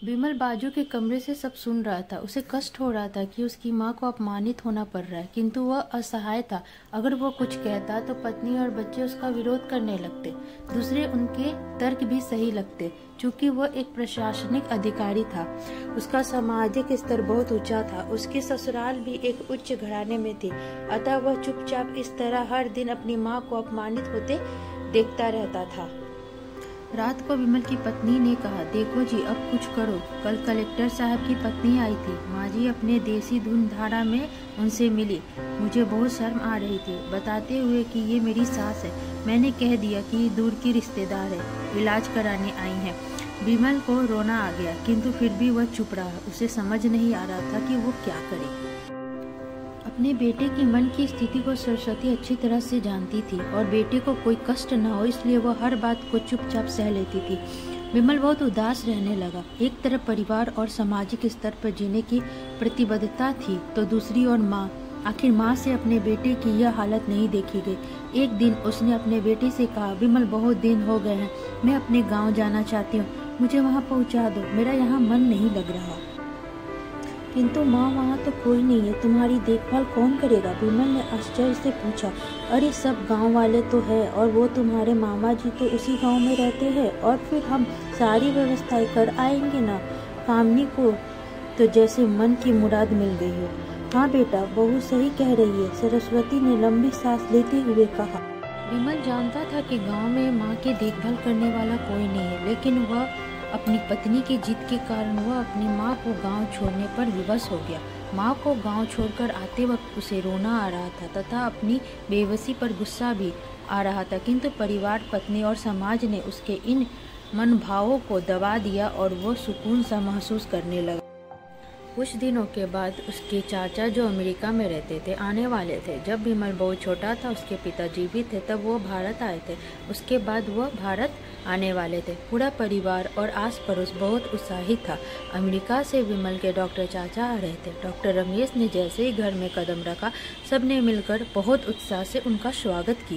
विमल बाजू के कमरे से सब सुन रहा था। उसे कष्ट हो रहा था कि उसकी माँ को अपमानित होना पड़ रहा है, किंतु वह असहाय था। अगर वो कुछ कहता तो पत्नी और बच्चे उसका विरोध करने लगते। दूसरे उनके तर्क भी सही लगते। चूंकि वह एक प्रशासनिक अधिकारी था, उसका सामाजिक स्तर बहुत ऊंचा था, उसकी ससुराल भी एक उच्च घराने में थी, अतः वह चुपचाप इस तरह हर दिन अपनी माँ को अपमानित होते देखता रहता था। रात को विमल की पत्नी ने कहा, देखो जी, अब कुछ करो। कल कलेक्टर साहब की पत्नी आई थी। माँ जी अपने देसी धुन धारा में उनसे मिली। मुझे बहुत शर्म आ रही थी, बताते हुए कि ये मेरी सास है। मैंने कह दिया कि दूर की रिश्तेदार है, इलाज कराने आई है। विमल को रोना आ गया, किंतु फिर भी वह चुप रहा। उसे समझ नहीं आ रहा था कि वो क्या करे। अपने बेटे की मन की स्थिति को सरस्वती अच्छी तरह से जानती थी और बेटे को कोई कष्ट न हो इसलिए वह हर बात को चुपचाप सह लेती थी। विमल बहुत उदास रहने लगा। एक तरफ परिवार और सामाजिक स्तर पर जीने की प्रतिबद्धता थी, तो दूसरी ओर माँ। आखिर माँ से अपने बेटे की यह हालत नहीं देखी गई। एक दिन उसने अपने बेटे से कहा, विमल, बहुत दिन हो गए हैं, मैं अपने गाँव जाना चाहती हूँ, मुझे वहाँ पहुँचा दो, मेरा यहाँ मन नहीं लग रहा। किंतु माँ, वहाँ तो कोई नहीं है, तुम्हारी देखभाल कौन करेगा? विमल ने आश्चर्य से पूछा। अरे सब गांव वाले तो है, और वो तुम्हारे मामा जी तो उसी गांव में रहते हैं, और फिर हम सारी व्यवस्थाएं कर आएंगे ना। कामनी को तो जैसे मन की मुराद मिल गई हो। हाँ बेटा, बहू सही कह रही है, सरस्वती ने लंबी सांस लेते हुए कहा। विमल जानता था कि गाँव में माँ की देखभाल करने वाला कोई नहीं है, लेकिन वह अपनी पत्नी की जिद के कारण वह अपनी माँ को गांव छोड़ने पर विवश हो गया। माँ को गांव छोड़कर आते वक्त उसे रोना आ रहा था तथा अपनी बेबसी पर गुस्सा भी आ रहा था, किंतु परिवार, पत्नी और समाज ने उसके इन मनभावों को दबा दिया और वह सुकून सा महसूस करने लगा। कुछ दिनों के बाद उसके चाचा, जो अमेरिका में रहते थे, आने वाले थे। जब विमल बहुत छोटा था, उसके पिता जीवित थे, तब वो भारत आए थे। उसके बाद वह भारत आने वाले थे। पूरा परिवार और आस पड़ोस बहुत उत्साहित था। अमेरिका से विमल के डॉक्टर चाचा आ रहे थे। डॉक्टर रमेश ने जैसे ही घर में कदम रखा, सबने मिलकर बहुत उत्साह से उनका स्वागत किया।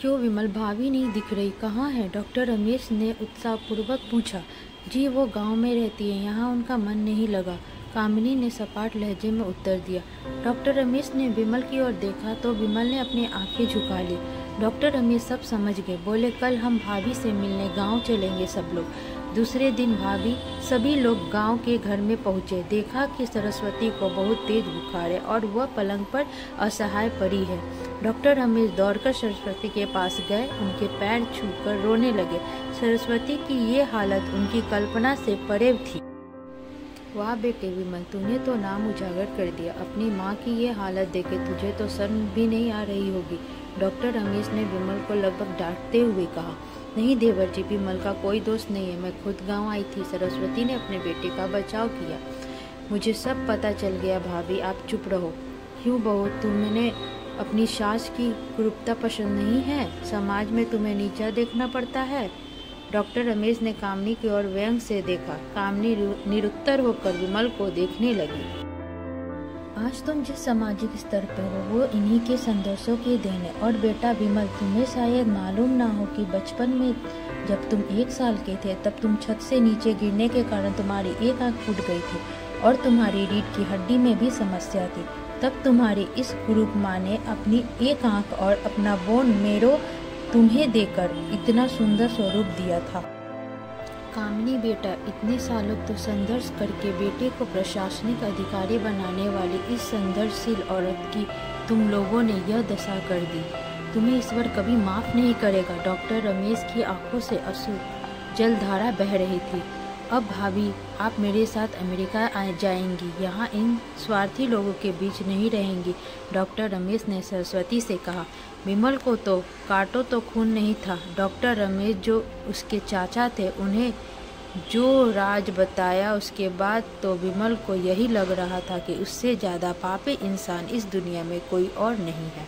क्यों विमल, भाभी नहीं दिख रही, कहाँ है? डॉक्टर रमेश ने उत्साहपूर्वक पूछा। जी, वो गांव में रहती है, यहाँ उनका मन नहीं लगा, कामिनी ने सपाट लहजे में उत्तर दिया। डॉक्टर रमेश ने विमल की ओर देखा तो विमल ने अपनी आंखें झुका ली। डॉक्टर रमेश सब समझ गए। बोले, कल हम भाभी से मिलने गांव चलेंगे सब लोग। दूसरे दिन भाभी सभी लोग गांव के घर में पहुंचे। देखा कि सरस्वती को बहुत तेज बुखार है और वह पलंग पर असहाय पड़ी है। डॉक्टर रमेश दौड़कर सरस्वती के पास गए, उनके पैर छूकर रोने लगे। सरस्वती की ये हालत उनकी कल्पना से परे थी। वाह बेटे विमल, तूने तो नाम उजागर कर दिया। अपनी माँ की ये हालत देखे तुझे तो शर्म भी नहीं आ रही होगी। डॉक्टर रमेश ने विमल को लगभग डांटते हुए कहा। नहीं देवर जी, विमल का कोई दोष नहीं है, मैं खुद गांव आई थी। सरस्वती ने अपने बेटे का बचाव किया। मुझे सब पता चल गया भाभी, आप चुप रहो। क्यों बहू, तुमने अपनी सास की क्रूरता पसंद नहीं है? समाज में तुम्हें नीचा देखना पड़ता है? डॉक्टर रमेश ने कामनी की ओर व्यंग से देखा। कामनी निरुत्तर होकर विमल को देखने लगी। आज तुम जिस सामाजिक स्तर पर हो वो इन्हीं के संघर्षों के देन है। और बेटा विमल, तुम्हें शायद मालूम ना हो कि बचपन में जब तुम 1 साल के थे, तब तुम छत से नीचे गिरने के कारण तुम्हारी एक आंख फूट गई थी और तुम्हारी रीढ़ की हड्डी में भी समस्या थी। तब तुम्हारी इस कुरूप माँ ने अपनी एक आंख और अपना बोन मेरो तुम्हें देकर इतना सुंदर स्वरूप दिया था। कामिनी बेटा, इतने सालों तो संघर्ष करके बेटे को प्रशासनिक अधिकारी बनाने वाली इस संघर्षशील औरत की तुम लोगों ने यह दशा कर दी। तुम्हें ईश्वर कभी माफ नहीं करेगा। डॉक्टर रमेश की आंखों से आंसू जलधारा बह रही थी। अब भाभी, आप मेरे साथ अमेरिका आ जाएंगी, यहाँ इन स्वार्थी लोगों के बीच नहीं रहेंगी। डॉक्टर रमेश ने सरस्वती से कहा। विमल को तो काटो तो खून नहीं था। डॉक्टर रमेश जो उसके चाचा थे, उन्हें जो राज बताया, उसके बाद तो विमल को यही लग रहा था कि उससे ज़्यादा पापी इंसान इस दुनिया में कोई और नहीं है।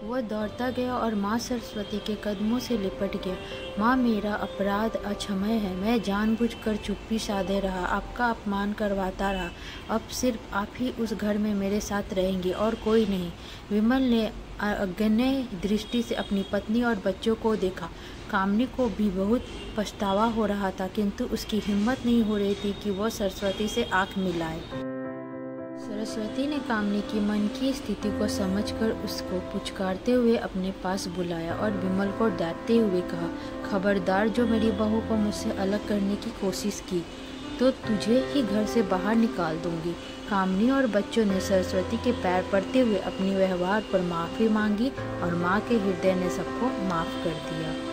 वह दौड़ता गया और माँ सरस्वती के कदमों से लिपट गया। माँ, मेरा अपराध अक्षमय है, मैं जानबूझकर चुप्पी साधे रहा, आपका अपमान करवाता रहा। अब सिर्फ आप ही उस घर में मेरे साथ रहेंगे और कोई नहीं। विमल ने अज्ञेय दृष्टि से अपनी पत्नी और बच्चों को देखा। कामनी को भी बहुत पछतावा हो रहा था, किंतु उसकी हिम्मत नहीं हो रही थी कि वह सरस्वती से आंख मिलाए। सरस्वती ने कामनी की मन की स्थिति को समझकर उसको पुचकारते हुए अपने पास बुलाया और विमल को डांटते हुए कहा, खबरदार, जो मेरी बहू को मुझसे अलग करने की कोशिश की तो तुझे ही घर से बाहर निकाल दूंगी। कामनी और बच्चों ने सरस्वती के पैर पड़ते हुए अपनी व्यवहार पर माफ़ी मांगी और माँ के हृदय ने सबको माफ़ कर दिया।